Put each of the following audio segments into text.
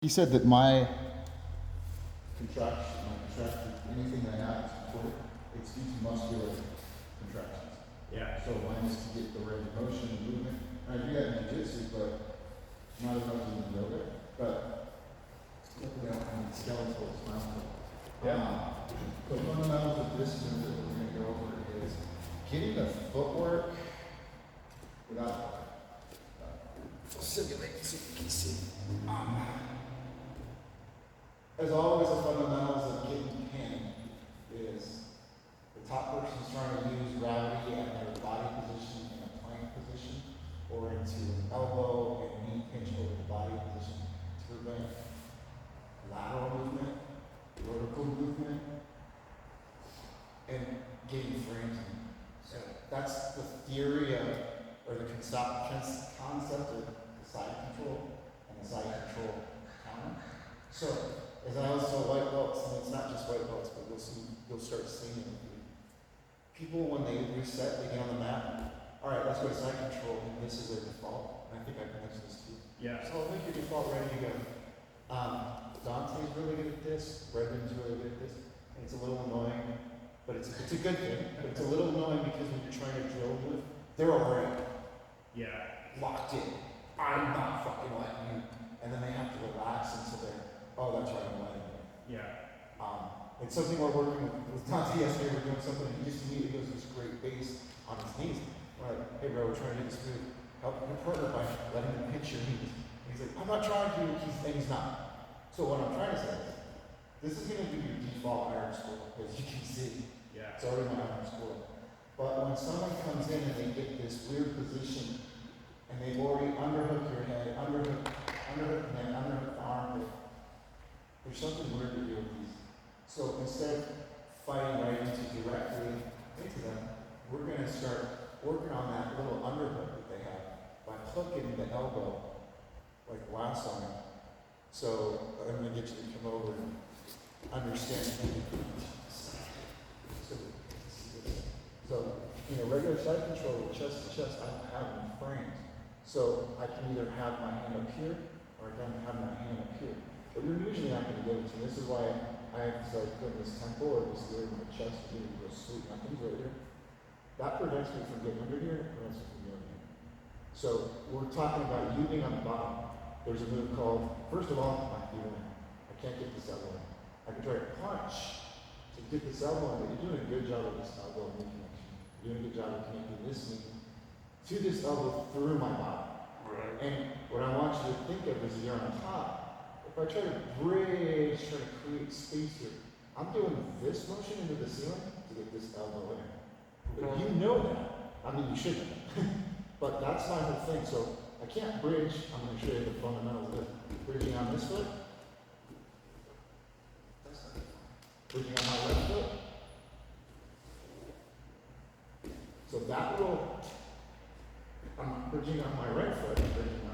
He said that my contraction, anything that happens before, it's due to muscular contractions. Yeah. So mine is to get the right motion and movement. And I do that in jiu-jitsu, but not as much as in yoga. But luckily I don't have any skeletal spinal. The fundamentals of this move that we're going to go over is getting the footwork without simulate so you can see. As always, the fundamentals of getting pinned is the top person's trying to use gravity at their body position in a plank position or into an elbow and knee pinch over the body position to prevent lateral movement, vertical movement, and getting frames in. So that's the theory of, or the concept of the side control and the side control counter. So as I also white belts, and it's not just white belts, but you'll start seeing it. People, when they reset, they get on the mat. All right, let's go to side control, and this is their default. And I think I can mention this to you. Yeah. So I'll make your default ready to go. Dante's really good at this. Brendan's really good at this. And it's a little annoying, but it's a good thing. But it's a little annoying because when you're trying to drill move, they're already locked in. I'm not fucking letting you. And then they have to relax until they're, oh, that's right, I'm letting you. Yeah. It's something we're working with Dante yesterday. We're doing something. He just immediately goes to this great base on his knees. We're like, hey bro, we're trying to get this move. Help your partner by letting him pinch your knees. And he's like, I'm not trying to. And he's not. So what I'm trying to say is, this is going to be your default iron school, as you can see. Yeah. It's already my iron school. But when someone comes in and they get this weird position, and they've already underhooked your head, underhooked the neck, underhooked the armpit, there's something weird to do with these. So instead of fighting right directly into them, we're going to start working on that little underhook that they have by hooking the elbow like last time. So I'm going to get you to come over and understand. So, regular side control with chest to chest, I don't have any frames. So I can either have my hand up here or I can have my hand up here. But you're usually not going to give it to me. This is why I emphasize putting this temple or this here in my chest to go sleep. Nothing's right here. That prevents me from getting under here, it prevents me from getting here. So we're talking about you being on the bottom. There's a move called, first of all, my feet in. I can't get this elbow in. I can try to punch to get this elbow in, but you're doing a good job of this elbow knee connection. You're doing a good job of connecting this knee to this elbow through my body. Right. And what I want you to think of is you're on top. If I try to bridge, try to create space here, I'm doing this motion into the ceiling to get this elbow in. But you know that. I mean, you should know that. But that's my whole thing. So I can't bridge. I'm going to show you the fundamentals of bridging on this foot. Bridging on my left foot. So that will, I'm bridging on my right foot. I'm bridging on.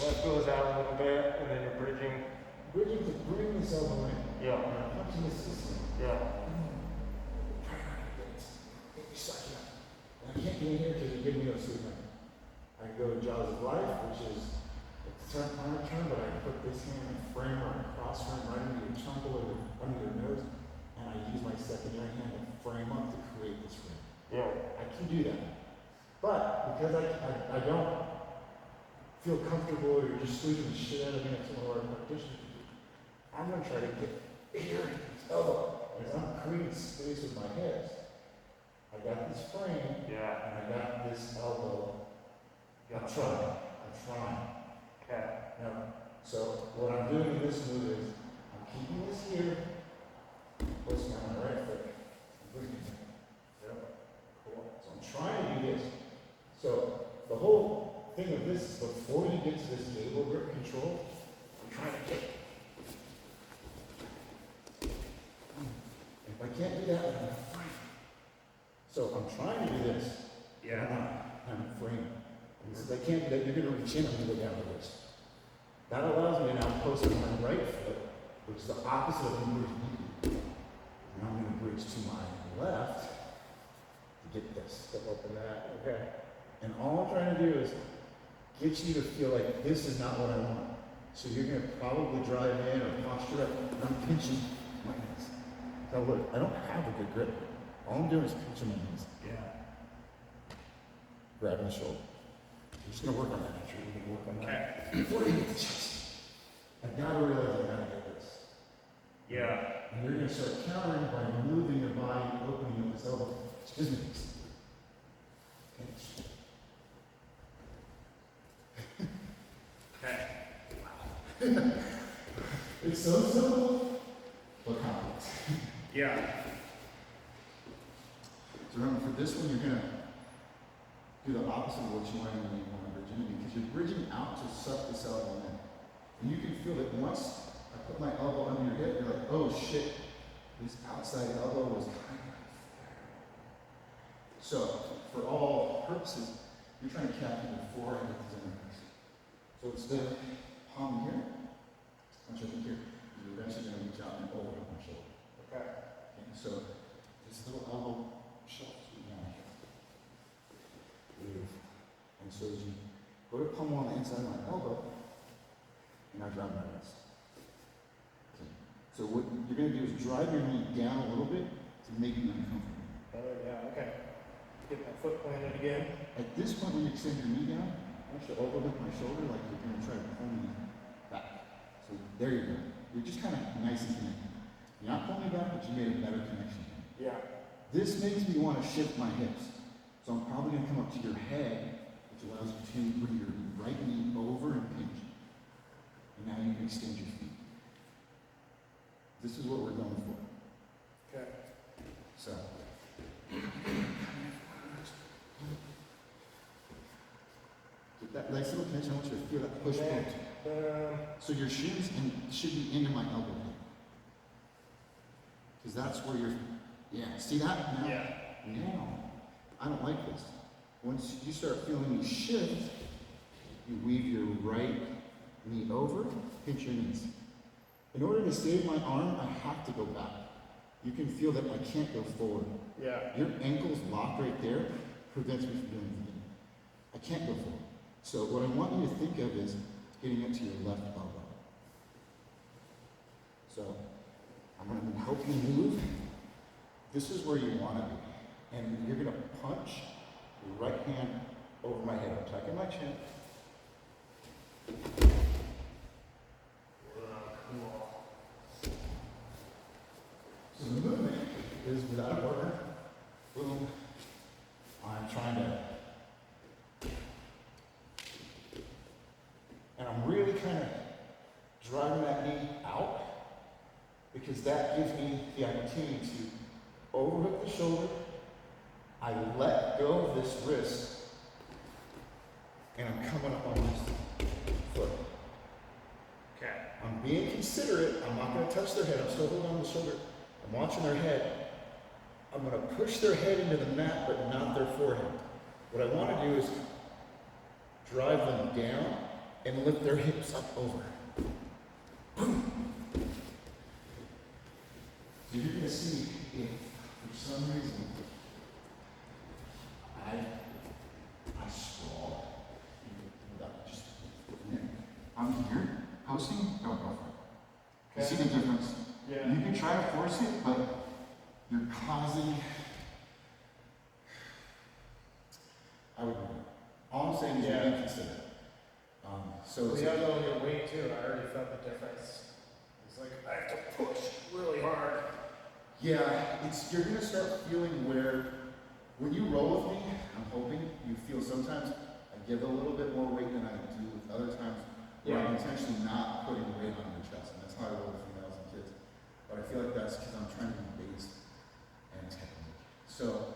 Left goes out a little bit, and then you're bridging. Bridging to bring this elbow in. Yeah. And I'm punching this system. Yeah. And I can't get in here because you're giving me no sleep. I can go to Jaws of Life, which is it's a turn, but I put this hand and frame or a cross frame right under your temple or under your nose, and I use my secondary hand to frame up to create this frame. Yeah. I can do that. But because I don't feel comfortable or you're just squeezing the shit out of me like some of our practitioners do, I'm going to try to get here in this elbow. And I'm creating space with my hips. I got this frame, Yeah. and I got this elbow. I'm trying. Okay. Now, so what I'm doing in this move is, I'm keeping this here, placing on my right foot, and bringing it. Yep. Cool. So I'm trying to do this. So the whole thing of this is before you get to this table grip control, I'm trying to get. If I can't do that, I'm frame. So I'm trying to do this. Yeah. I'm framing. Because I can't do that, you're going to reach in and go down the wrist. That allows me to now post on my right foot, which is the opposite of the bridge. And I'm going to bridge to my left to get this. Step up in that. Okay. And all I'm trying to do is get you to feel like this is not what I want. So you're gonna probably drive in or posture up, and I'm pinching my knees. Now look, I don't have a good grip. All I'm doing is pinching my knees, Yeah. grabbing the shoulder. We're just gonna work on that, actually. We're gonna work on that. Okay. Before you get the chest, I gotta realize I gotta get this. Yeah. And you're gonna start countering by moving your body, opening up this elbow. Excuse me. Okay. It's so simple, but complex. Yeah. So remember, for this one, you're gonna do the opposite of what you want when you want virginity, because you're bridging out to suck this elbow in. And you can feel that once I put my elbow under your hip, you're like, oh shit, this outside elbow was kind of there. So, for all purposes, you're trying to capture the forehead with the fingers. So instead of palm here, punch up here, you're eventually going to reach out and over my shoulder. Okay. Okay, so this little elbow shelves you down here. Beautiful. And so as you go to pummel on the inside of my elbow, and I drive my wrist. Okay. So what you're going to do is drive your knee down a little bit to make it uncomfortable. Oh, yeah, okay. Get my foot planted again. At this point, when you extend your knee down, I want you to overlook my shoulder like you're going to try to pull me back. So there you go. You're just kind of nice and connected. You're not pulling me back, but you made a better connection. Yeah. This makes me want to shift my hips. So I'm probably going to come up to your head, which allows you to bring your right knee over and pinch. And now you can extend your feet. This is what we're going for. Okay. So. Get that nice little pinch. I want you to feel that push pull. So your shins should be into my elbow. Because that's where you're, yeah, see that? Now, Yeah. now, I don't like this. Once you start feeling me shift, you weave your right knee over, pinch your knees. In order to save my arm, I have to go back. You can feel that I can't go forward. Yeah. Your ankle's locked right there, prevents me from doing anything. I can't go forward. So what I want you to think of is getting up to your left elbow. So I'm going to help you move. This is where you want to be. And you're going to punch your right hand over my head. I'm tucking my chin. Cool. So the movement is without a partner. Boom. I'm trying to. And I'm really kind of driving that knee out because that gives me the opportunity to overhook the shoulder. I let go of this wrist and I'm coming up on this foot. Okay. I'm being considerate. I'm not going to touch their head. I'm still holding on the shoulder. I'm watching their head. I'm going to push their head into the mat, but not their forehead. What I want to do is drive them down and lift their hips up over. Boom. So you're going to see if, for some reason, I sprawl. Just, I'm here, posting, don't go for it. You see the difference? Yeah. You can try to force it, but you're causing. I would. All I'm saying is Yeah. you're being considerate. So Well, it's, you have it on your weight too. I already felt the difference. It's like I have to push really hard. yeah, it's you're gonna start feeling where when you roll with me, I'm hoping you feel sometimes I give a little bit more weight than I do with other times where I'm intentionally not putting weight on your chest, and that's how I roll with females and kids. But I feel like that's because I'm trying to be based and technique. So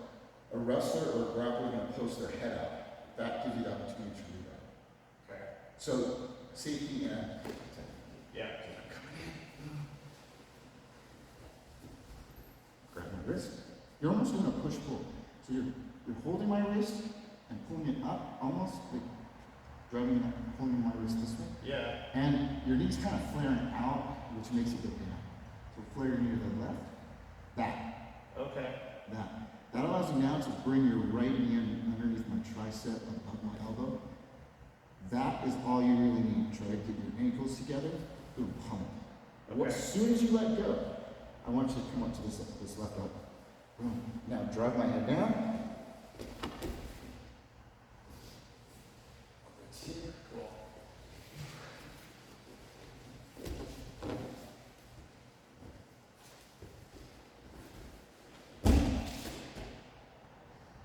a wrestler or a grappler is going to post their head out. That gives you the opportunity to rebound. Okay. So safety and Yeah. grab my wrist. You're almost doing a push-pull. So you're holding my wrist and pulling it up, almost like driving it, pulling my wrist this way. Yeah. And your knee's kind of flaring out, which makes it go down. So flare your knee to the left. Okay. That allows you now to bring your right knee in underneath my tricep above my elbow. That is all you really need. Try to get your ankles together. Boom, pump. Okay. As soon as you let go, I want you to come up to this left elbow. Boom. Now drive my head down. Cool.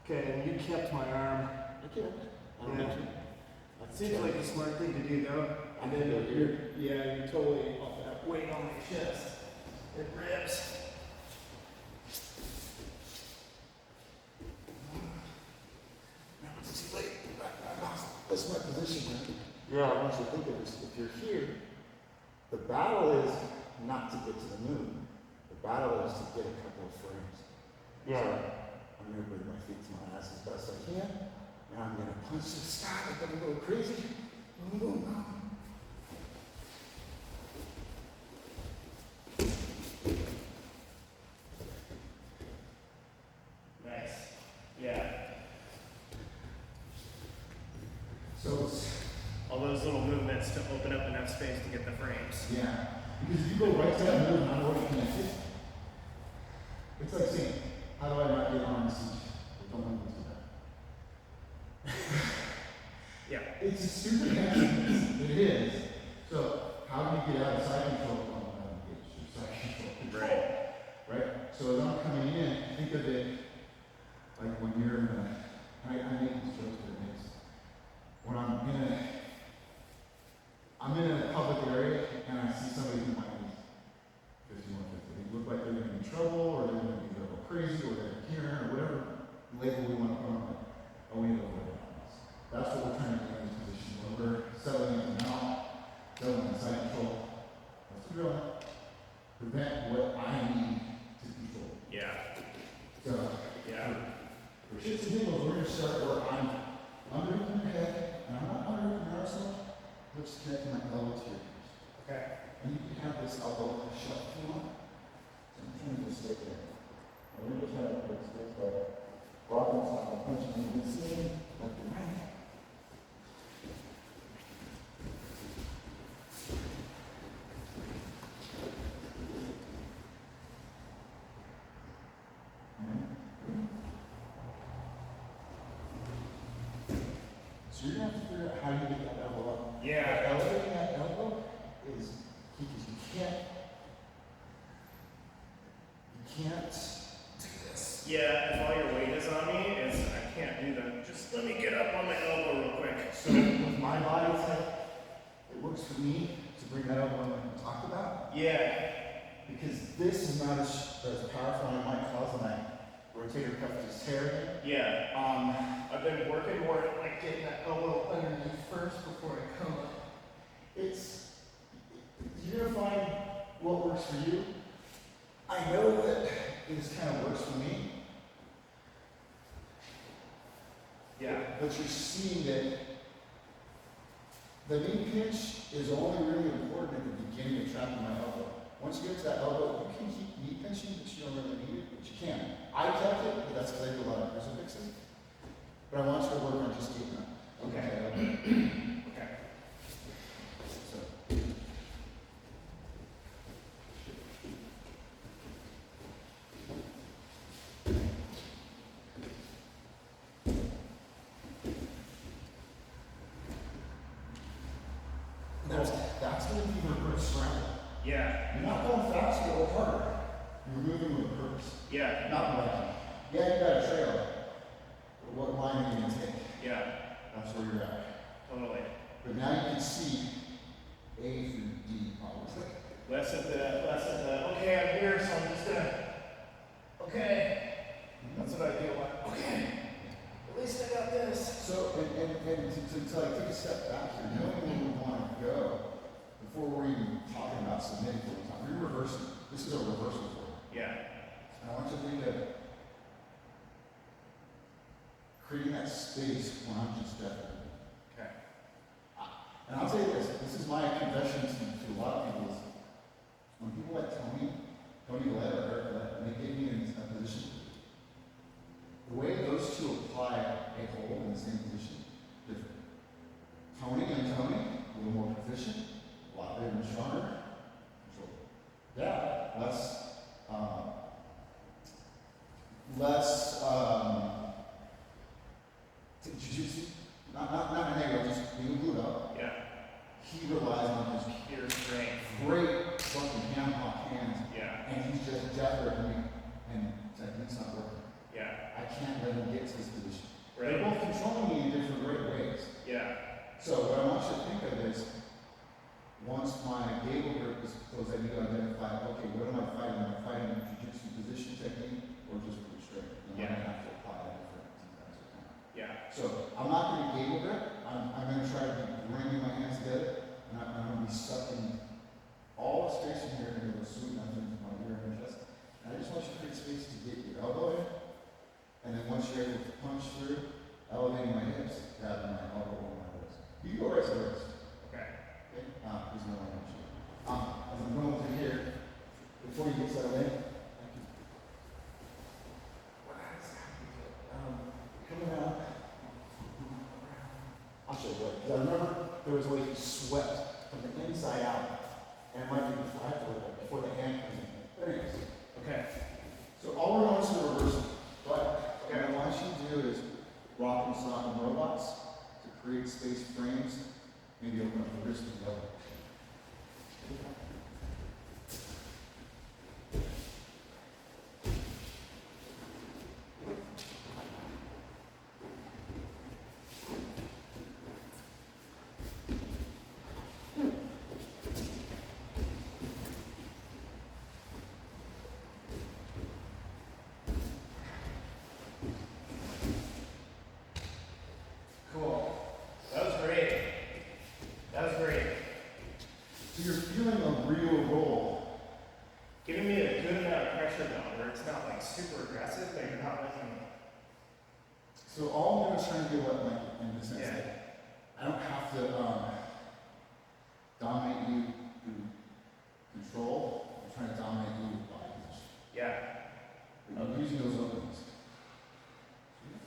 Okay, and you kept my arm. Okay. I don't Yeah. know. Seems like a smart thing to do though. And then you're totally off that weight on my chest. It ribs. Now it's too late. That's my position, man. Yeah. I want you to think of this. If you're here, the battle is not to get to the moon. The battle is to get a couple of frames. Yeah. So I'm gonna bring my feet to my ass as best I can, and I'm gonna punch the sky like I'm a little crazy. Boom, boom, boom. Nice. Yeah. So it's, All those little movements to open up enough space to get the frames. yeah, because if you go right to that move and I'm already connected, it's like saying, how do I not get on the siege? Don't want to do that. Yeah. It's a stupid answer. It is. So how do you get out of side control? Side control. Right? So as I'm coming in, think of it like when you're in a, I make these jokes that it makes. When I'm in a public area and I see somebody who might be 51, 50. They look like they're going to be in trouble, or they're going to be a little crazy, or they're here, or whatever label we want to put on it. Oh, we need to avoid that. That's what we're trying to get in this position. When we're settling in the mount, settling in side control. That's the drill. Prevent what I need to control. Yeah. So, Yeah. for shits and giggles, we're going to start where I'm underneath your head, and I'm not underneath your arsenal. Let's connect my elbow to your ears. Okay. And you can have this elbow shut if you want. So I'm trying to just stay there. I'm going to just have a quick space by rocking side, punching in this in, left and right. So you're going to have to figure out how you get that elbow up. Yeah. Elevating that elbow is key because you can't do this. Yeah, if all your weight is on me, I can't do that. Just let me get up on my elbow real quick. So with my body type, it works for me to bring that elbow in like we talked about. Yeah. Because this is not as powerful and it might cause my rotator cuff to tear again. Yeah. I've been working more at like getting that elbow underneath first before I come up. You're gonna find what works for you. I know that this kind of works for me. Yeah. But you're seeing that the knee pinch is only really important at the beginning of trapping my elbow. Once you get to that elbow, you can keep knee pinching, but you don't really need it, but you can. I kept it, but that's because I do a lot of crucifixes. But I want you to work on just getting that. Okay. Okay. So. That's going to be the reverse scramble. Yeah. You're not going faster or harder. You're moving with purpose. Yeah. Not like, yeah, you got a trail. But what line are you going to take? Yeah. That's where you're at. Totally. But now you can see A through D obviously. Less of the, okay, I'm here, so I'm just gonna, okay. That's what I feel like. Okay. At least I got this. So, and to like take a step back here, knowing where we want to go before we're even talking about submitting full time. We're reversing. This is a reversal for you. Yeah. And I want you to think of creating that space when I'm just definitely. Okay. And I'll tell you this is my confession to a lot of people is when people like Tony Galette or Eric Galette, and they get me in a position, the way those two apply a hold in the same position, different. Tony suppose I need to identify, okay, what am I fighting? Am I fighting a jiu-jitsu position technique or just brute strength? And I'm gonna have to apply that different times of time. Yeah. So I'm not gonna gable grip. I'm gonna try to be bringing my hands together, and I'm gonna be sucking all the space in here into the sweet nothing from my ear and chest. And I just want you to create space to get your elbow in, and then once you're able to punch through, elevating my hips, grabbing my elbow on my wrist. You go wrist to wrist. Okay. Okay? There's no one else. As I'm going through here, before you get settled in, thank you. What is happening? Coming out. I'll show you what, because I remember there was a way you swept from the inside out. And it might be before the hand comes in. But anyways. Okay. So all we're going to reverse. But what I want you to do is rock and stop and robots to create space frames. Maybe open up the wrist to the elbow. Cool. That was great. That was great. So you're feeling a real roll. Giving me a good amount of pressure though, where it's not like super aggressive, but you're not making. So all I'm doing is trying to get what, like, in the sense Yeah. that I don't have to dominate you through control. I'm trying to dominate you with body position. Yeah. I'm using those openings.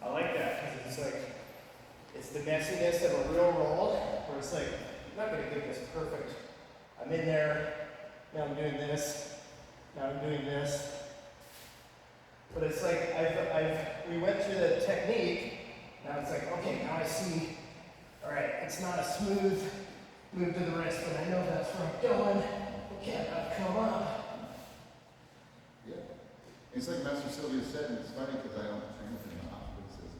I like that because it's like, it's the messiness of a real roll where it's like, I'm not going to get this perfect. I'm in there, now I'm doing this, now I'm doing this. But it's like, we went through the technique, now it's like, okay, now I see, all right, it's not a smooth move to the wrist, but I know that's where I'm going. Okay, I've come up. Yeah. It's like Master Sylvia said, and it's funny because I don't train with him enough, but he says,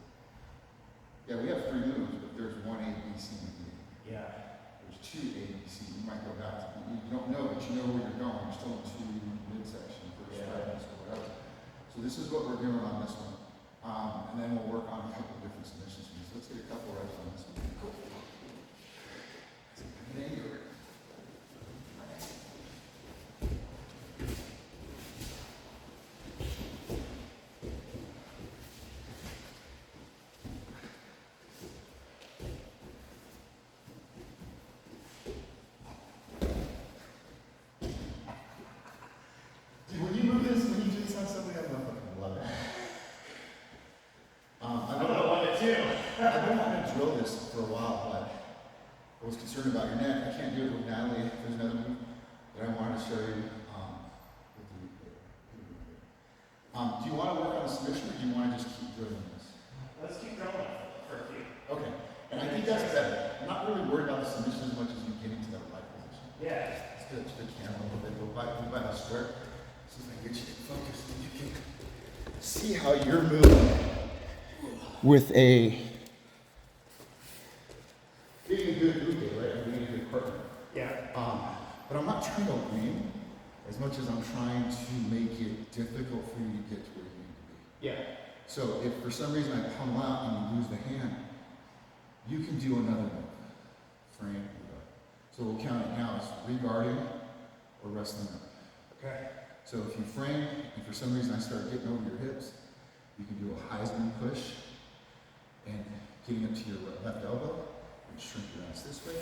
yeah, we have 3 moves, but there's 1 A, B, C, and D. Yeah. There's 2 A, B, C. You might go back to, you don't know, but you know where you're going. You're still in 2 midsection, first strikes, or whatever. So this is what we're doing on this one. And then we'll work on a couple of different submissions. So let's get a couple reps on this one. Cool. Thank you. Dude, when you move this, when you do this on somebody, I'm gonna fucking love it. I'm gonna love it too. I've been wanting to drill this for a while, but I was concerned about your neck. I can't do it with Natalie. There's another move that I wanted to show you. Do you want to work on the submission, or do you want to just keep drilling this? Let's keep going for a few. Okay. And I think that's better. I'm not really worried about the submission as much as you getting to that right position. Yeah. Let's get to the camera a little bit. Go by the square. So if I get you to focus, then you can see how you're moving with a getting a good uke, right? I'm getting a good partner. Yeah. But I'm not trying to win as much as I'm trying to make it difficult for you to get to where you need to be. Yeah. So if for some reason I pummel out and you lose the hand, you can do another move. Frame. So we'll count it now as regarding or wrestling up. Okay. So if you frame and for some reason I start getting over your hips, you can do a Heisman push and getting up to your left elbow and shrink your ass this way.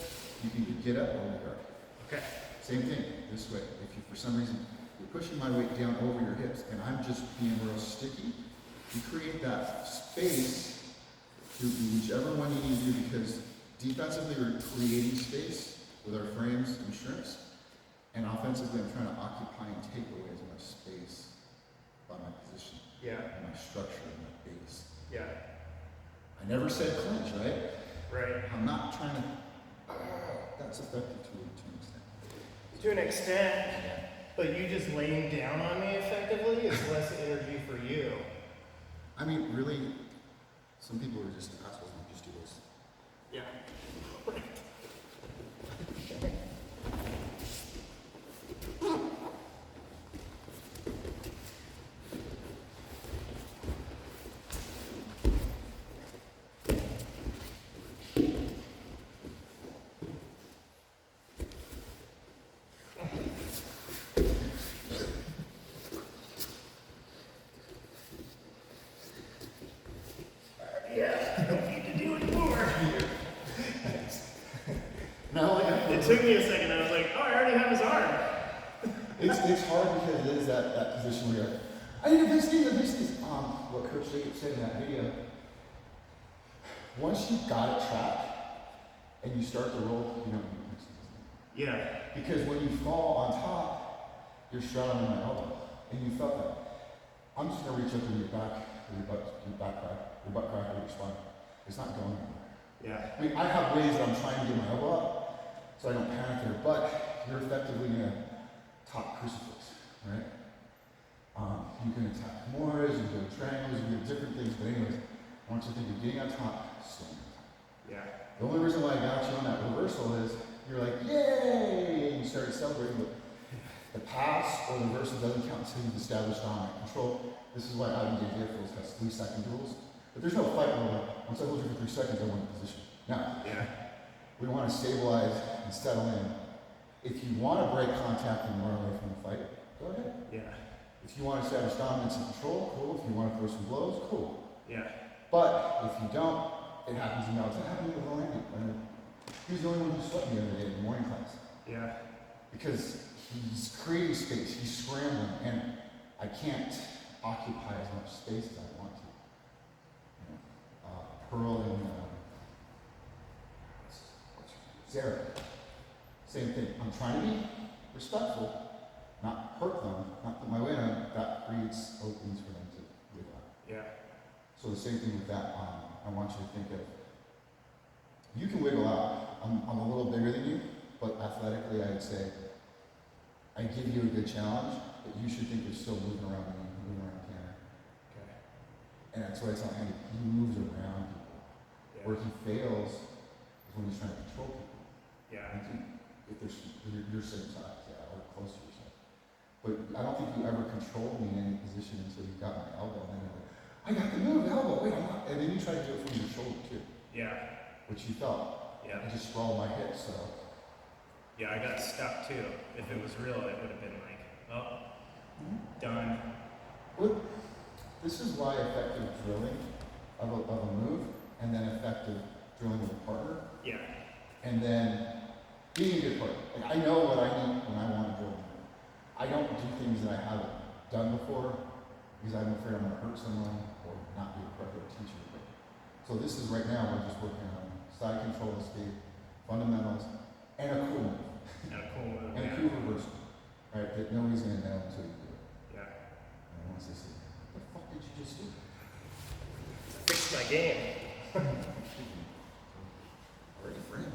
You can get up or regard. Okay. Same thing, this way. If you, for some reason, you're pushing my weight down over your hips and I'm just being real sticky, you create that space to be whichever one you need to do, because defensively we're creating space with our frames and shrimps, and offensively I'm trying to occupy and take away as much space by my position, Yeah. and my structure and my base. Yeah. I never said clinch, right? Right. I'm not trying to, that's effective to an extent. To an extent, but you just laying down on me effectively is less energy for you. I mean, really, some people are just assholes and just do this. Yeah. took me a second. I was like, oh, I already have his arm. It's hard because it is that position where you're like, I need to fix these. What Coach Jacob said in that video, once you've got it trapped and you start to roll, you know, Yeah. because when you fall on top, you're straddling my elbow, and you felt that. I'm just gonna reach up to your back, or your butt crack, or your spine. It's not going anywhere. Yeah. I mean, I have ways that I'm trying to get my elbow up, so I don't panic there, but you're effectively in a top crucifix, right? You can attack femoras, you can do triangles, you can do different things, but anyways, I want you to think of getting on top, staying on top. Yeah. The only reason why I got you on that reversal is you're like, yay! And you started celebrating, but the pass or the reversal doesn't count until you've established dominant control. This is why Adam J. Deerfield has 3-second rules. But there's no fight rule. Once I hold you for 3 seconds, I win the position. Now, Yeah. we want to stabilize and settle in. If you want to break contact and run away from the fight, go ahead. Yeah. If you want to establish dominance and control, cool. If you want to throw some blows, cool. Yeah. But if you don't, it happens in dogs. It happened with Orlando. He was the only one who swept me the other day in the morning class. Yeah. Because he's creating space, he's scrambling, and I can't occupy as much space as I want to. You know, Pearl and Sarah, same thing. I'm trying to be respectful, not hurt them, not put my weight on them. That creates openings for them to live out. Yeah. So the same thing with that. I want you to think of, you can wiggle out. I'm a little bigger than you, but athletically I'd say, I give you a good challenge, but you should think you're still moving around me, moving around Tanner. Okay. And that's what I tell Andy, he moves around people. Yeah. Where he fails is when he's trying to control people. Yeah. I think if there's, you're same size, yeah, or close to yourself. But I don't think you ever controlled me in any position until you got my elbow, and then you're like, I got the move, elbow, wait, I'm not. And then you try to do it from your shoulder too, Yeah. which you felt. Yeah. I just sprawled my hips, so. Yeah, I got stuck too. If it was real, it would have been like, oh, done. Well, this is why effective drilling of a move, and then effective drilling with a partner, Yeah. and then being a good partner. Like, I know what I need when I want to drill a move. I don't do things that I haven't done before because I'm afraid I'm going to hurt someone or not be a correct teacher. So this is right now, we're just working on side control, escape, fundamentals, and a cool move. And a cool move. And a Yeah. cool reversal, right? That nobody's going to know until you do it. Yeah. And once they say, what the fuck did you just do? Fixed my game. Already for him.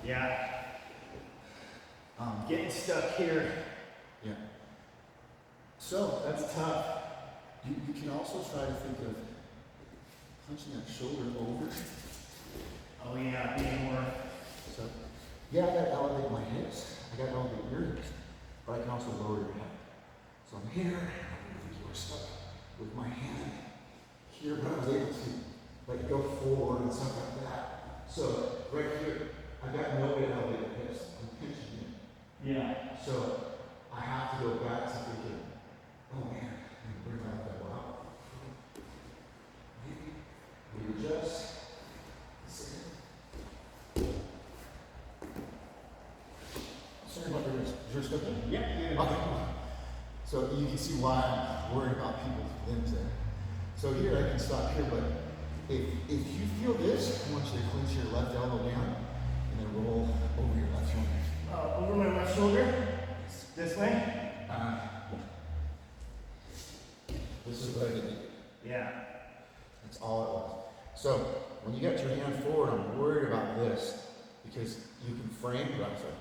Yeah. Getting stuck here. Yeah. So, That's tough. you can also try to think of punching that shoulder over. Oh yeah, being more. So, yeah, I gotta elevate my hips. I gotta elevate your hips. But I can also lower your head. So I'm here, and you were stuck with my hand here, but I was able to like go forward and stuff like that. So right here, I got no way to elevate the hips. I'm pinching you. Yeah. So I have to go back to thinking, oh man, and bring my elbow out. Maybe we adjust. Sorry about the wrist. Yeah. Okay. So you can see why I'm worried about people's limbs there. So here I can stop here, but if you feel this, I want you to clench your left elbow down and then roll over your left shoulder. Over my left shoulder. This way. This is what I did. Yeah. That's all it was. So when you got your hand forward, I'm worried about this because you can frame, but I'm sorry.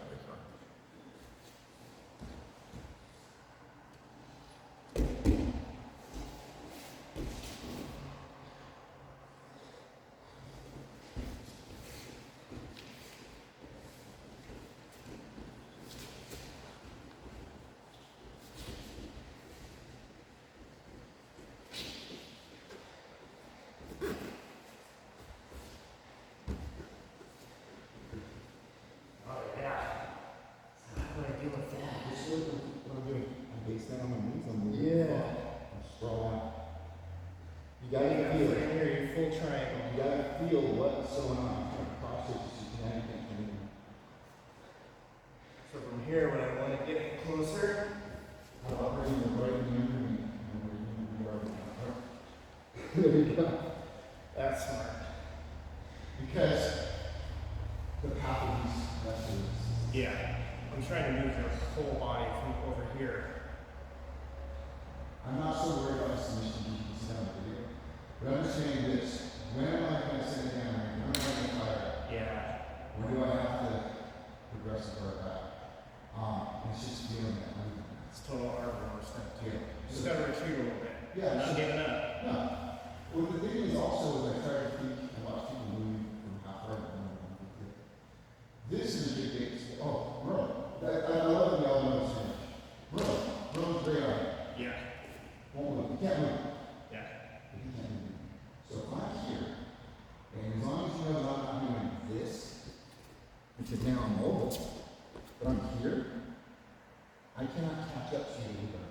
what's going on, kind of process you can anything from you. So from here, when I want to get it closer, How about bringing the right knee underneath, and where you are. There you go. that's smart. Because the path of these vessels. Yeah, I'm trying to move your whole body from over here. I'm not so worried about submission as you can see on the video. But understanding this, when am I going to sit down? When am I going to fire? Yeah, Or do I have to progress the bar back? It's just feeling that movement. it's total arbor stuff too. Yeah. Just gotta retreat a little bit. Yeah, Not so- giving up. No. Well, the thing is also, is I try to think, I watch people move from how far they move. This is a big thing. Oh, room. I love that we all know this image. Room. Room's great on it. Yeah, Won't move. You can't move. yeah, But you can't move. So if I'm here, and as long as you know that I'm not doing this, because now I'm mobile, but I'm here, I cannot catch up to you either.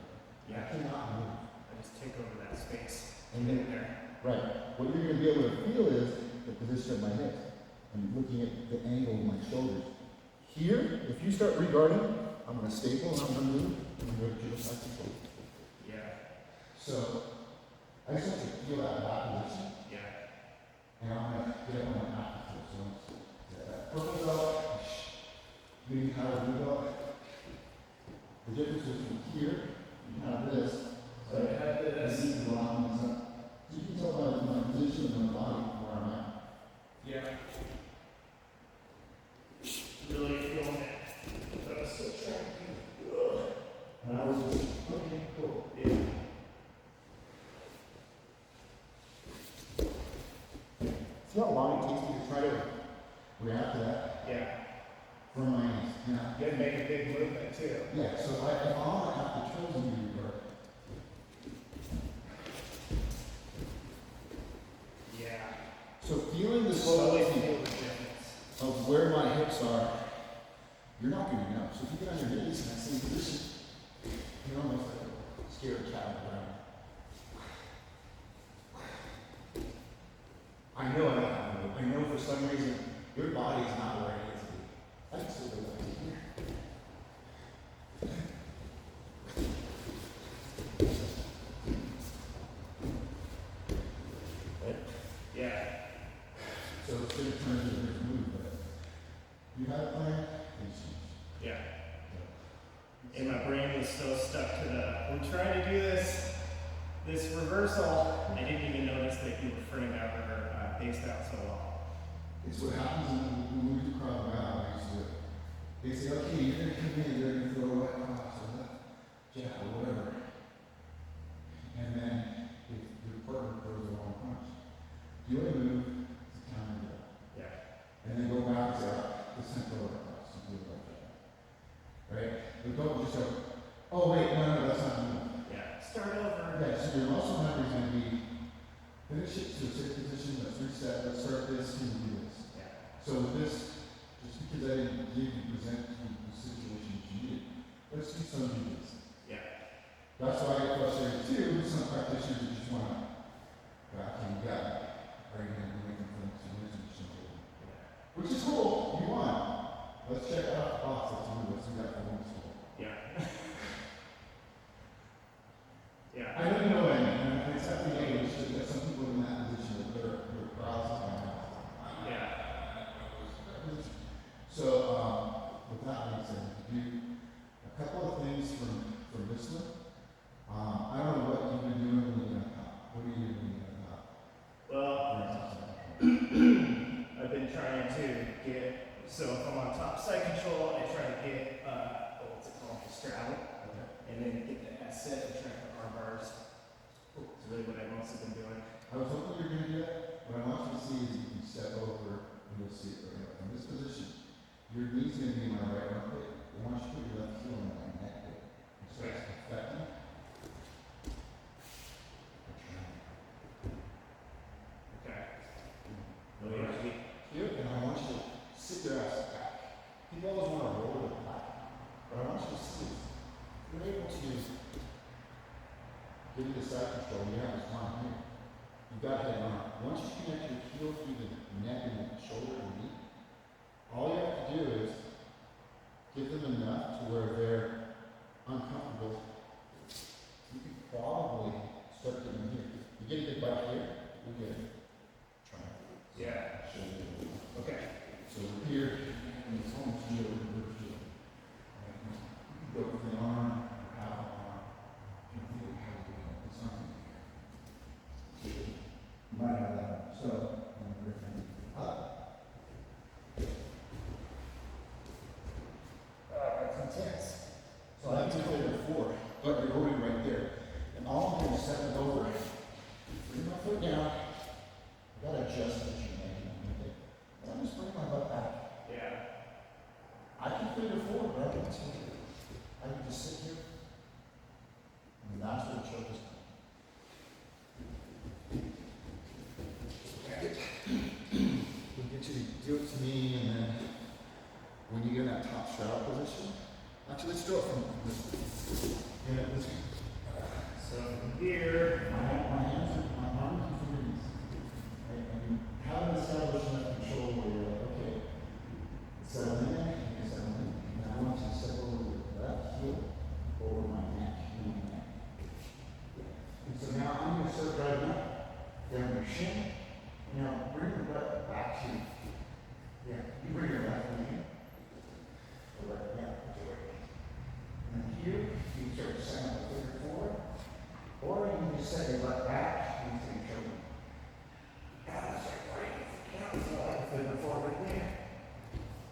I yeah. cannot move. I just take over that space. And Get then, in there. right, what you're gonna be able to feel is the position of my hips. I'm looking at the angle of my shoulders. Here, if you start regarding, I'm gonna staple and I'm gonna move, and I'm gonna go to side control. Yeah, So, I just want you to feel that back position, yeah, and I'm gonna get up on my back control. So, that purple belt, maybe kind of blue belt. The difference between here, you have this, so I have this this. is the line, and so you can tell by my position of my body where I'm at. Yeah. Really feeling it. But I'm still trying to. And I was just, okay, cool. Yeah. See how long it takes me to try to react to that Yeah. from my knees? Yeah. You gotta make a big movement too. Yeah, so if I'm gonna have to choose in you regard. Yeah. So feeling the Slowly quality feel the difference. of where my hips are, you're not gonna know. So if you get on your knees in that same position, you're almost like a scared cat around. I know I don't have to move. I know for some reason your body is not where it needs to be. I can still go back to here. Yeah. So it's going to turn into a different move, but you have a plan, please change. Yeah. And my brain was so stuck to we're trying to do this reversal. I didn't even notice that you were framed out or paced out so well. It's what happens when we move to crowd around. They say, okay, you're going to come in, you're going to throw a right cross or left jab or whatever. And then if your partner throws the wrong punch, you only move to counter that. Yeah. And then go back to the central right cross and do it like that. Right? But don't just go, oh wait, no, that's not the move. Yeah. Start over. Yeah, so your muscle memory is going to be finish it to a safe position, let's reset, let's start this, and do this. Yeah. So with this, just because I didn't give you present to the situation you needed, let's do some of this. Yeah. That's why I get frustrated too with some practitioners who just want to back and gut, or you're going to be making things or something. Which is cool, you want. Let's check it out the box, let's do that for one school. Yeah. Yeah. I don't know what I mean, and it's at the age that some people in that position that they're proud of my Yeah. So, with that being said, do a couple of things from this one. I don't know what you've been doing when you got caught. What are you doing when you got Well, caught? I've been trying to get, so if I'm on top side control, I try to get, what's it called, the straddle, and then get the S set and track the arm bars. It's really what I've mostly been doing. I was hoping you were going to do that. What I want you to see is you can step over and you'll see it right now. From this position, your knee's going to be my right armpit. I want you to put your left heel on my neck pit. And start affecting. Okay. Oh, yeah. Here, and I want you to sit your ass back. People always want to roll it back. But I want you to see this. You're able to give you the side control. You have this arm here. You've got head on. Once you connect your heel through the neck get you to do it to me, and then when you get in that top straddle position, actually, let's do it from this way. Yeah, this way. So from here, My hands are, my arms are from your knees. Right? And you haven't established enough control where you're like, okay, settle in, and settle in. And I want you to step over your left heel over my neck, and my neck. And so now I'm going to start driving up, down your shin. Now bring your butt back to, yeah, you bring your left knee in. The right, yeah, put your right knee. And then here, you can start setting up the finger forward. Or you can just set your butt back and take your shoulder. That's right. Count. So like a finger forward right there.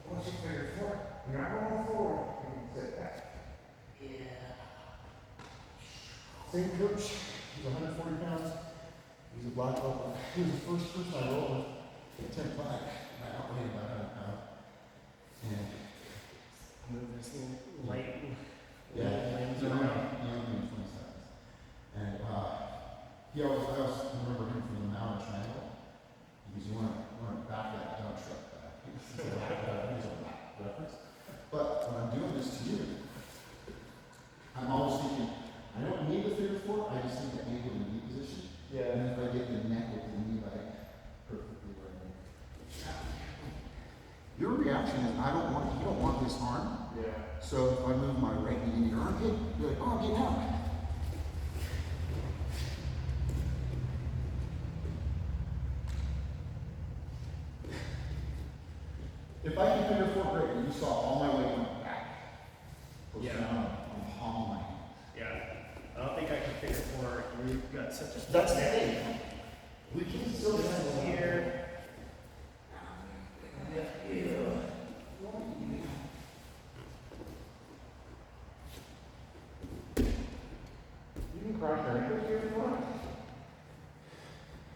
Once you figure forward, you're not going forward. You can sit back. yeah. Same coach. He's 140 pounds. He's a black belt. He was the first person I rolled with at 10.5. And I outweighed about 100 pounds. And Move this thing light. yeah, Limbs no, around. no, 20 seconds. And I always remember him from the mountain triangle. Because you want to back that dump truck back. He's a back reference. But when I'm doing this to you, I'm always thinking, I don't need the figure four, I just need the ankle in the knee position. Yeah. And if I get the neck with the knee like perfectly where I need. Your reaction is, you don't want this arm. Yeah. So if I move my right knee into your armpit, you're like, oh, get out. If I can figure four great, and you saw all my weight went back. Push Yeah. down on the palm of my hand. Yeah. I don't think I can figure four. You've got such a. That's the thing. We can still This have is it here. here. You can cross your ankles here if you want.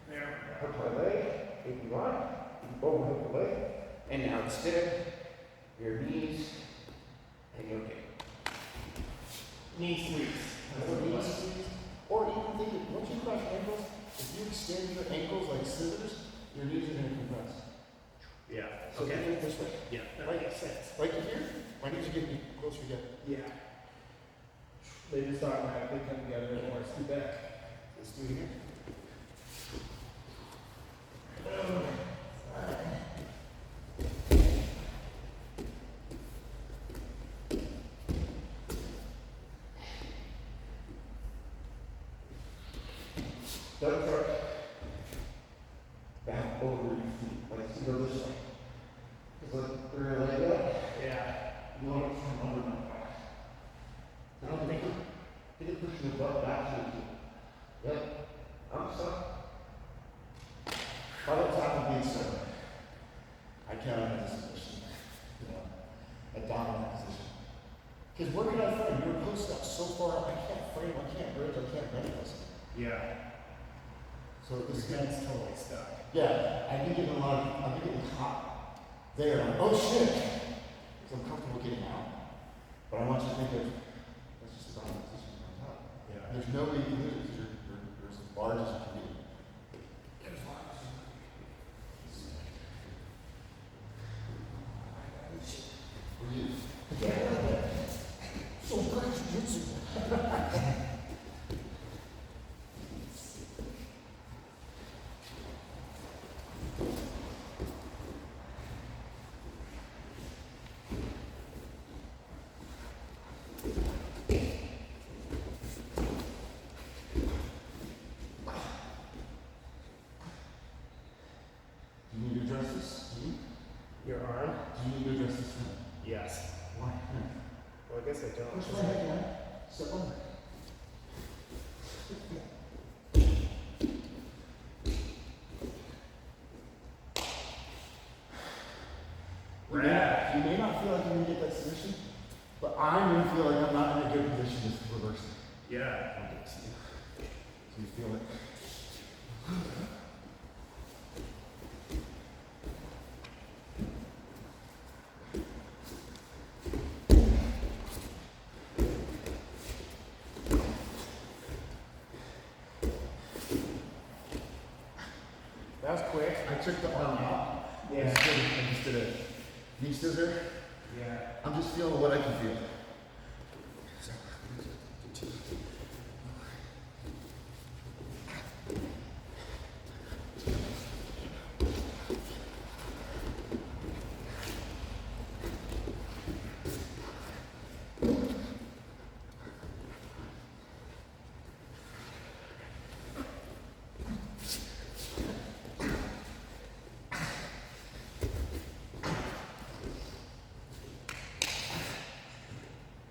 There. Hook my leg if you want. You can overhook the leg. And now instead, your knees, and you're okay. Knee sweeps. That's what it was. Or even think that once you cross your ankles, if you extend your ankles like scissors, your knees are going to compress. Yeah. So think of it this way. Yeah. That makes sense. Right here, my knees are getting closer together. Yeah. They just automatically come together and more scoot back. Let's do it here. Don't start back over your feet. Like, go this way. Just let your leg up. Yeah. You want it from under my back. I don't think it push your butt back to the feet. Yep. I'm stuck. By the time I'm being stuck, I count it as a position. You know, a dominant position. Because where did I frame? You're post up so far, I can't frame, I can't bridge, I can't bend this. Yeah. So this Your is head's totally stuck. yeah, I've been getting hot there. Like, oh shit! So I'm comfortable getting out. But I want you to think of, that's just a dominant position on top. Yeah. There's no way you can lose because you're as large as you can be. Get as large as you can be. For you. Yeah. So great jiu-jitsu. Do you need to address this? Your arm? Do you need to address this? Yes. Why? Well, I guess I don't. Push my head down. Step on. Rad. You may not feel like you're going to get that submission, but I'm going to feel like I'm not in a good position to reverse it. Yeah. I'll get to you. So you feel it. That was quick. I took the arm out. Yeah. Knee scissor. Yeah. I'm just feeling what I can feel. So,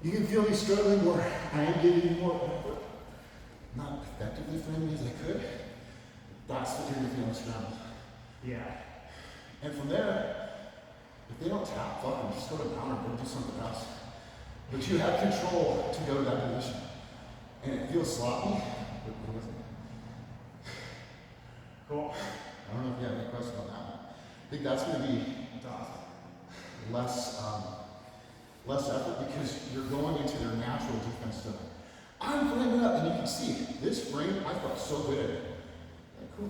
you can feel me struggling more. I am giving you more effort. Not effectively framing as I could. That's what you're gonna feel scramble. Yeah. And from there, if they don't tap, fuck them, just go to down or go do something else. But you have control to go to that position. And it feels sloppy, but go with it. Cool. I don't know if you have any questions on that one. I think that's gonna be less effort because you're going into their natural defense zone. I'm framing up and you can see this frame, I felt so good at it. Like, cool.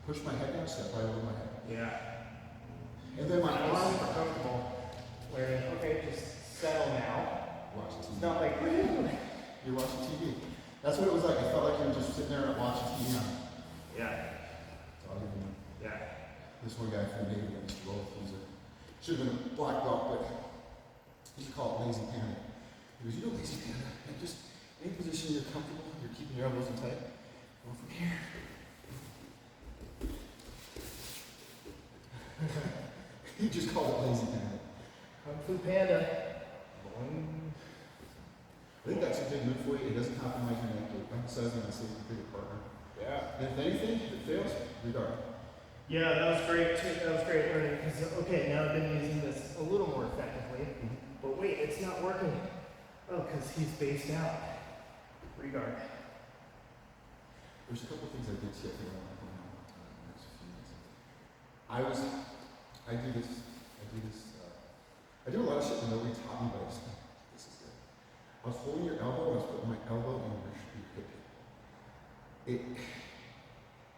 Push my head down, step right over my head. Yeah. And then my I'm arm. super comfortable. Where, okay, just settle now. Watch the It's TV. not like, You're watching TV. That's what it was like. I felt like you were just sitting there watching TV. yeah. That's all you know. Yeah. This one guy from Navy that used to roll. Should have been a black belt, but he used to call it lazy panda. He goes, you know lazy panda, like just any position you're comfortable, you're keeping your elbows in tight. Go from here. He just called it lazy panda. Kung Fu Panda. Boing. I think that's a good move for you. It doesn't compromise your neck. It emphasizes on a safety for your partner. Yeah. And if anything, if it fails, regard. Yeah, that was great. That was great learning. Because okay, now I've been using this a little more effectively. But wait, it's not working. Oh, because he's based out. Regard. There's a couple of things I did see I think I want to point out in the next few minutes. I do a lot of shit that nobody taught me, but I just think this is good. I was holding your elbow, I was putting my elbow in your hip.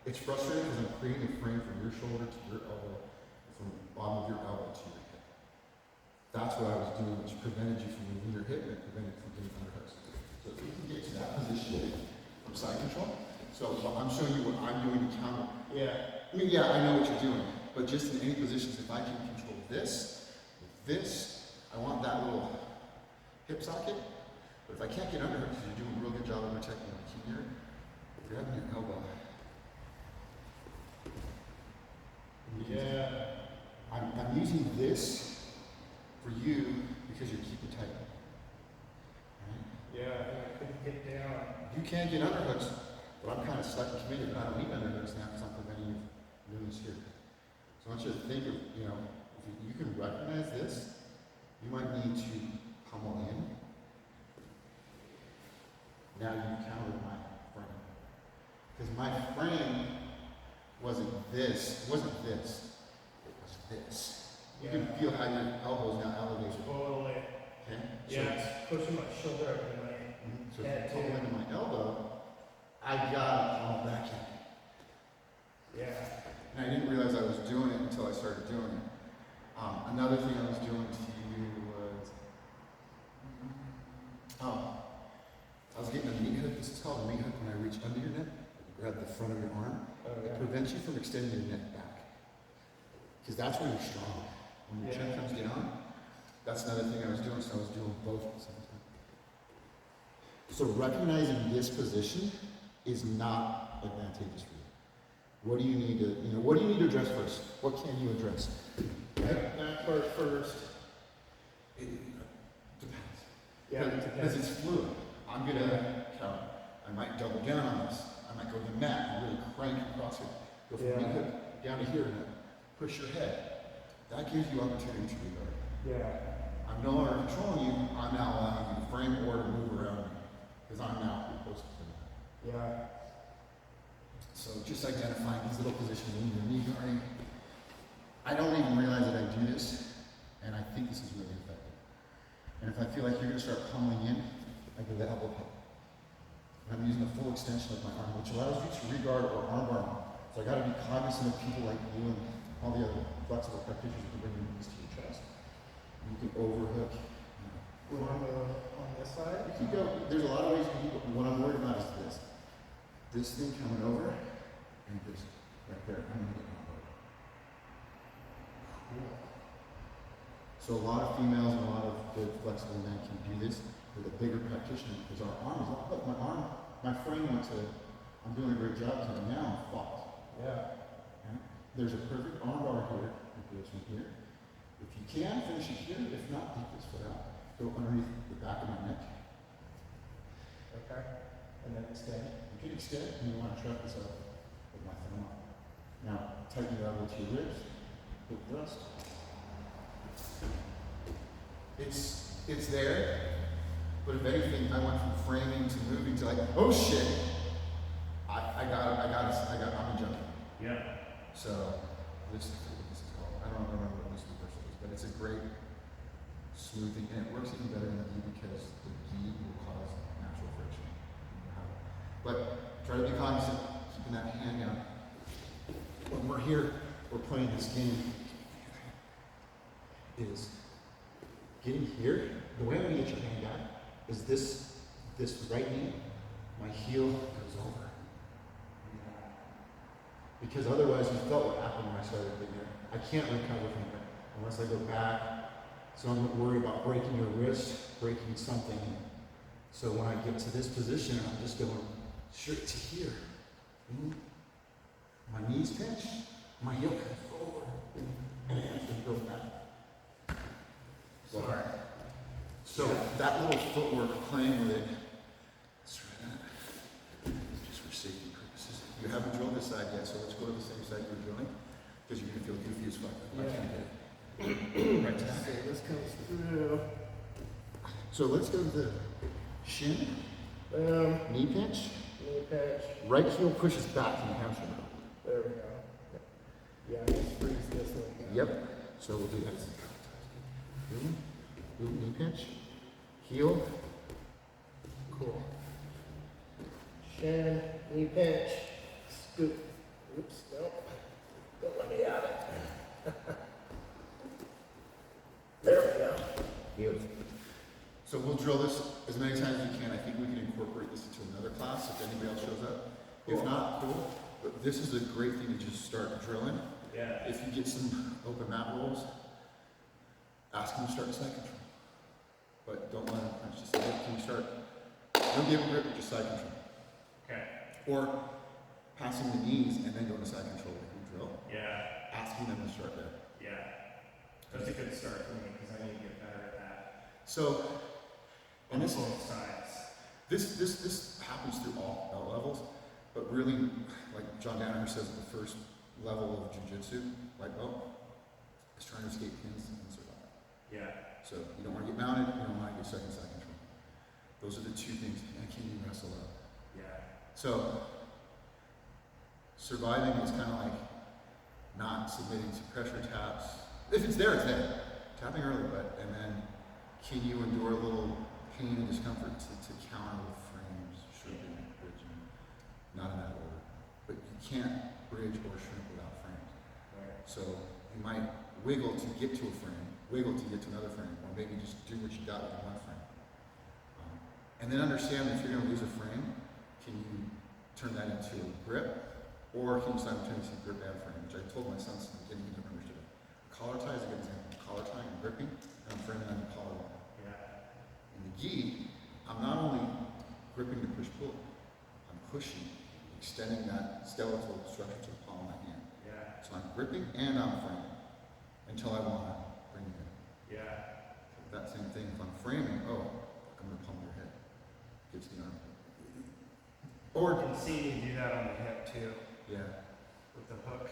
It's frustrating because I'm creating a frame from your shoulder to your elbow, from the bottom of your elbow to your hip. That's what I was doing, which prevented you from moving your hip and prevented from getting underhooks. So if you can get to that position from side control, so I'm showing you what I'm doing to counter. Yeah. I mean, yeah, I know what you're doing, but just in any positions, if I can control this, with this, I want that little hip socket. But if I can't get under it, because you're doing a real good job of protecting my key here, grabbing your elbow. Yeah. I'm using this for you because you're keeping tight. Right? Yeah, I couldn't get down. You can get underhooks, but I'm kind of stuck and committed. I don't need underhooks now because I'm preventing you from doing this here. So I want you to think of, if you can recognize this, you might need to pummel in. Now you've countered my frame. Because my frame wasn't this, it was this. You can feel how your elbow's now elevated. Totally. Okay? Yeah, it's pushing my shoulder up in my So if head, you pull too. into my elbow, I gotta pummel back in. Yeah. And I didn't realize I was doing it until I started doing it. Another thing I was doing to you was, I was getting a meat hook. This is called a meat hook when I reach under your neck, grab the front of your arm. Oh, It prevents you from extending your neck back. Because that's where you're strong. When your chin comes down, that's another thing I was doing, so I was doing both at the same time. So recognizing this position is not advantageous for you. What do you need to address first? What can you address? Right? That part first. It depends. Yeah, Because it's fluid. I'm gonna count. I might double down on this. I might go to the mat and really crank across it. Go from Yeah. hip down to here and then push your head. That gives you opportunity to regard. Yeah. I'm no longer controlling you. I'm now allowing you to frame or to move around me. Because I'm now close to them. Yeah. So just identifying these little positions when you're knee guarding. I don't even realize that I do this, and I think this is really effective. And if I feel like you're going to start pummeling in, I go to the elbow pump. And I'm using the full extension of my arm, which allows you to regard or arm bar. So I got to be cognizant of people like you and all the other flexible practitioners who bring your knees to your chest. can overhook. Put on this side. You can go, there's a lot of ways you can do it. What I'm worried about is this. This thing coming over and just right there. I'm gonna get combo. Cool. So a lot of females and a lot of good flexible men can do this with a bigger practitioner because our arm is all, look, my frame went to, I'm doing a great job because now I'm fucked. Yeah. Yeah? There's a perfect arm bar here. It goes from here. If you can, finish it here. If not, take this foot out. Go underneath the back of my neck. Okay. And then extend. You can extend and you want to trap this up with my thumb up. Now, tighten it elbow to your ribs. Hip thrust. It's there, but if anything, I went from framing to moving to like, oh shit, I'm a junkie. Yeah. So, this is what this is called. I don't remember what this reversal is, but it's a great smoothing, and it works even better than the gi because the gi will cause natural friction. But try to be cognizant, keeping that hand down. When we're here, we're playing this game, is getting here, the way I'm gonna get your hand down is this right knee, my heel goes over. Because otherwise you felt what happened when I started getting there. I can't recover from it unless I go back. So I'm worried about breaking your wrist, breaking something. So when I get to this position, I'm just going straight to here. My knees pinch, my heel comes over, and the hamstring goes back. Sorry. So that little footwork, playing with it, let's try that. Just for safety purposes. You haven't drilled this side yet, so let's go to the same side you're drilling, because you're gonna feel goofy as fuck. Yeah. Right tack. So this comes through. So let's go to the shin, knee pinch. Knee pinch. Right heel pushes back from the hamstring. There we go. Yeah, just freeze this one. Yep. So we'll do that. Knee pinch, heel. Cool. Shin, knee pinch, scoop. Oops, nope. Don't let me have it. There we go. Beautiful. So we'll drill this as many times as we can. I think we can incorporate this into another class if anybody else shows up. If not, cool. But this is a great thing to just start drilling. Yeah. If you get some open mat rolls, ask them to start side control. But don't let them punch. Just say, hey, can you start? Don't give a grip, just side control. Okay. Or passing the knees and then going to side control like we drill. Yeah. Asking them to start there. Yeah. That's a good start for me because I need to get better at that. So, and this both sides. This happens through all belt levels, but really, like John Danaher says, the first level of jiu-jitsu, white belt, is trying to escape pins and survive. Yeah. So you don't want to get mounted, you don't want to get second side control. Those are the two things, and can you wrestle up? Yeah. So, surviving is kind of like not submitting to pressure taps. If it's there, it's there. Tapping early, but, and then can you endure a little pain and discomfort to counter with frames, shrimping, bridging, not in that order. But you can't bridge or shrink without frames. Right. So you might wiggle to get to a frame, wiggle to get to another frame, or maybe just do what you got with one frame. And then understand that if you're going to lose a frame, can you turn that into a grip, or can you simultaneously grip and frame, which I told my sons in the beginning, he never understood it. Collar tie is a good example. Collar tie and gripping, and I'm framing on the collar line. Yeah. In the gi, I'm not only gripping to push-pull, I'm pushing, extending that skeletal structure to the palm of my hand. Yeah. So I'm gripping and I'm framing until I want to bring it in. Yeah. That same thing, if I'm framing, oh, I'm going to pummel your head. Gives the arm. Or can see you do that on the hip too, Yeah. with the hook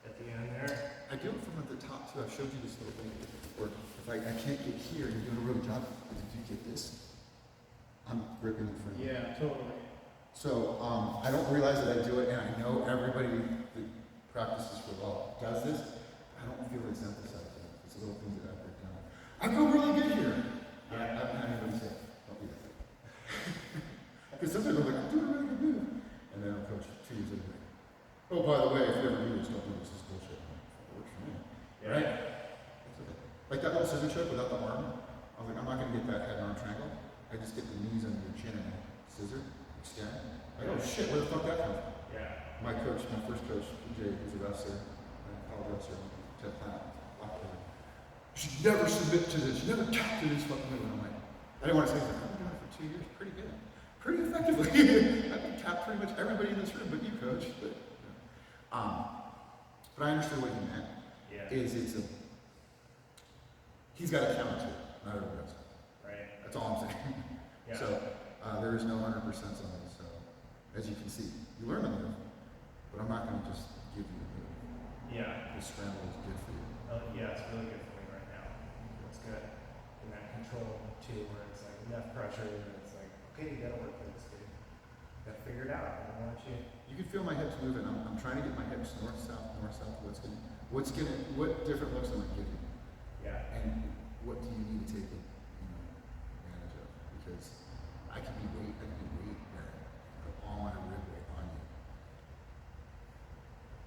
at the end there. I do it from at the top too. I've showed you this little thing. Where if I can't get here, you're doing a really job. But if you get this, I'm gripping the frame. Yeah, totally. So I don't realize that I do it, and I know everybody that practices for law does this. I don't feel it's emphasized yet. It's a little thing that I break down. I feel really good here. I haven't had anybody say, don't do that. Because sometimes I'm like, I'm doing a really good move. And then I'll coach 2 years later. Oh, by the way, if you ever do this, don't do this. This is bullshit. It works for me. Yeah. Right? That's okay. Like that little scissor choke without the arm. I was like, I'm not gonna get that head and arm triangle. I just get the knees under your chin and a scissor, extend. Like, oh shit, where the fuck that come from? Yeah. My coach, my first coach, Jay, who's a wrestler, college wrestler, Ted Plant, you should never submit to this, you never tap to this fucking move. And I'm like, I didn't want to say that. I've been doing it for 2 years, pretty good. Pretty effectively. I can tap pretty much everybody in this room, but you, coach. But I understood what he meant. Yeah. He's got a counter to it, not everybody else. Right. That's all I'm saying. Yeah. So there is no 100% on it. So as you can see, you learn the move, but I'm not going to just give you the move. Yeah. The scramble is good for you. Yeah, it's really good for me right now. It's good. And that control too, where it's like enough pressure, and it's like, okay, you gotta work for this, dude. Gotta figure it out. I don't want you. You can feel my hips moving. I'm trying to get my hips north, south, north, south. What different looks am I giving you? Yeah. And what do you need to take advantage of? Because I can be weight bearing, put all my rib weight on you.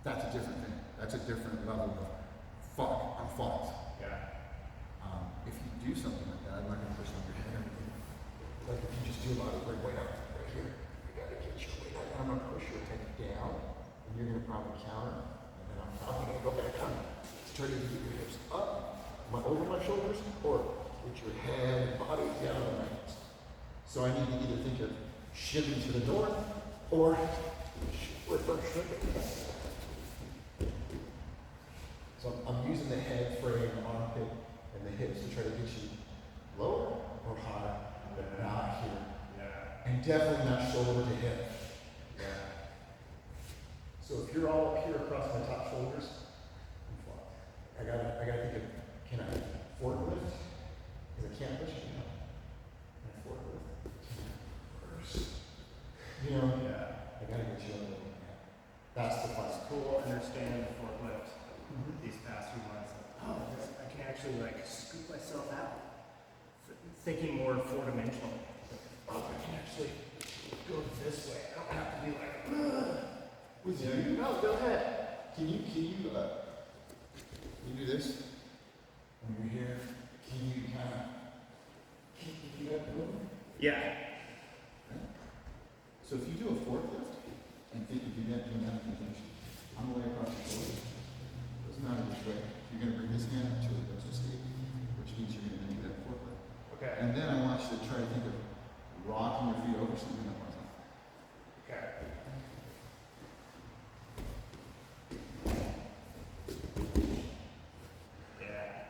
That's a different thing. That's a different level of fuck. I'm fucked. Yeah. If you do something like that, I'm not going to push on your head or anything. Like if you just do a lot of leg weight up right here, you got to get your weight up. I'm going to push your head down, and you're going to probably counter, and then I'm probably going to go back up. Try to get your hips up, over my shoulders, or with your head and body down on my hips. So I need to either think of shifting to the north, or reverse shifting. So I'm using the head frame, the armpit, and the hips to try to get you lower or higher, but not here. Yeah. And definitely not shoulder to hip. Yeah. So if you're all up here across my top shoulders, I'm fucked. I gotta think of, can I forklift? Because I can't push it down. Can I forklift? First. You know, Yeah. I gotta get you under the That's the class. Cool. Understand the forklift. These past few months. Oh, I can actually like scoop myself out. Thinking more four-dimensional. Oh, I can actually go this way. I don't have to be like, With you? no, go ahead. Can you do this? When you're here, can you do that move? Yeah. So if you do a forklift and think you do that continuation, I'm gonna lay across your shoulder. Doesn't matter which way. You're gonna bring this hand up to it, that's just it, which means you're gonna do that forklift. Okay. And then I want you to try to think of rocking your feet over something up on top. Okay. Yeah.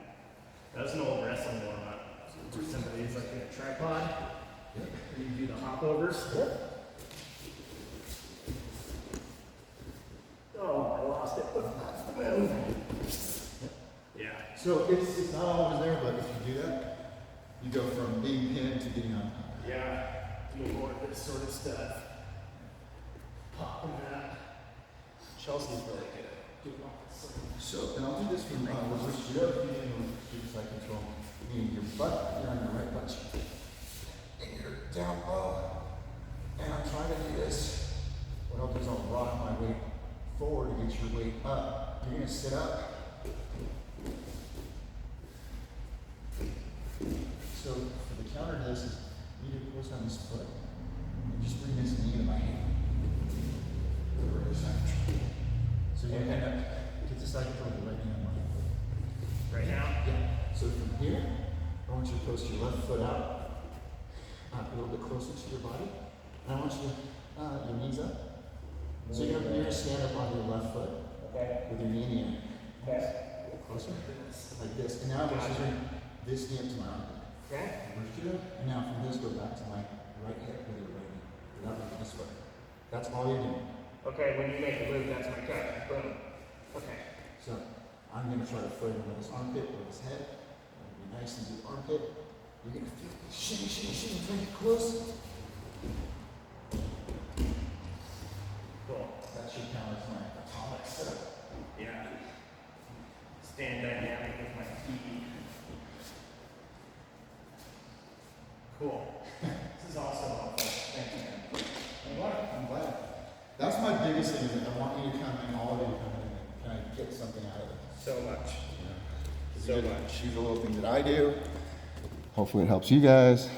That was an old wrestling warm up. Where somebody's like in a tripod. Yep. And you do the hopovers. Oh, I lost it. That's the move. Yeah. So it's not always there, but if you do that, you go from being pinned to getting on top. Yeah. Do more of this sort of stuff. Popping that. Chelsea's really good at doing all this stuff. So, and I'll do this from reverse grip, using side control. Meaning your butt, you're on your right butt cheek. And you're down low. And I'm trying to do this. What I'll do is I'll rock my weight forward to get your weight up. You're gonna sit up. So for the counter to this is you need to close down this foot. And just bring this knee to my hand. So you end up, get the side control with the right hand on my foot. Right now? Yeah. So from here, I want you to post your left foot out, a little bit closer to your body. And I want you to, your knees up. So you're gonna stand up on your left foot Okay. with your knee in the air. Okay. Closer. Like this. And now I want you to bring this knee up to my armpit. Okay. Reverse it up. And now from this, go back to my right hip with your right knee. Without moving this foot. That's all you're doing. Okay, when you make a move, that's my cut. Boom. Okay. So I'm gonna try to float him with his armpit or his head. It'll be nice and deep armpit. You're gonna feel this shimmy, shimmy, shimmy, bring it close. Cool. That should count as my atomic setup. Yeah. Stand dynamic with my feet. Cool. This is also helpful. Thanks, man. I'm glad. That's my biggest thing is that I want you to come in, all of you to come in, and kind of get something out of it. So much. You know? so much. These are little things that I do. Hopefully it helps you guys.